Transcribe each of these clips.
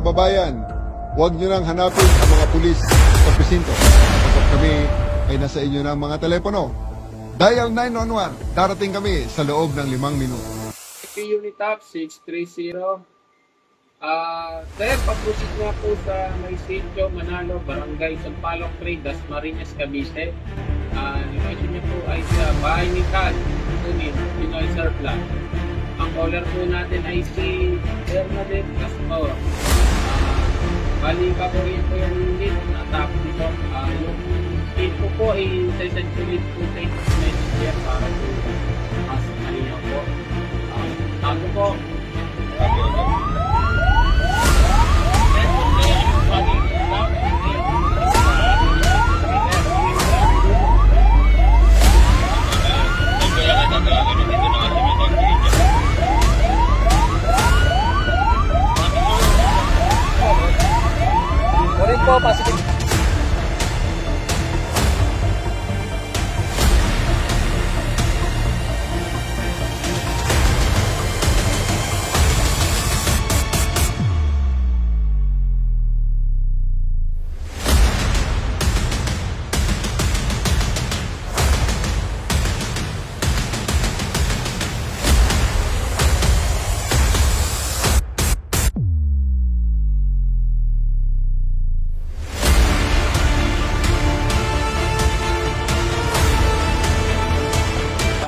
kababayan, huwag nyo nang hanapin ang mga pulis sa presinto. Kapag kami ay nasa inyo ng mga telepono, dial 911, darating kami sa loob ng 5 minuto. Unitap 630. Sir, paproceed nga po sa May Sitio, Manalo, Barangay Sampaloc 3, Dasmariñas, Cavite. Location niya po ay sa bahay ni Kat, Tunin, Pinoy Surplus. Ang caller po natin ay si Bernadette Castor. Bali pa po rin po yung lead na tap dito. Yung lead po ay session to lead po sa messenger para po mas kanina po. Ako po. Morning po, positive.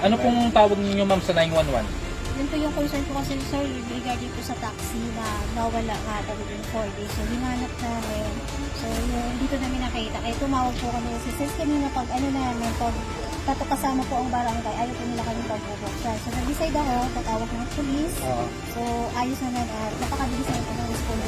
Ano pong tawag ninyo ma'am sa 911? Yun po yung concern ko kasi sir, regarding po sa taxi na nawala nga daw within 4 days. So, hinanap namin. So, yung dito namin nakita. Kaya tumawag po kami. Si sis kanina pag ano namin, pag kasama po ang barangay, ayaw po nila kami pagbubuksan. So, nag-decide ako, tatawag ng police. So, ayos naman at napakabilis naman ang response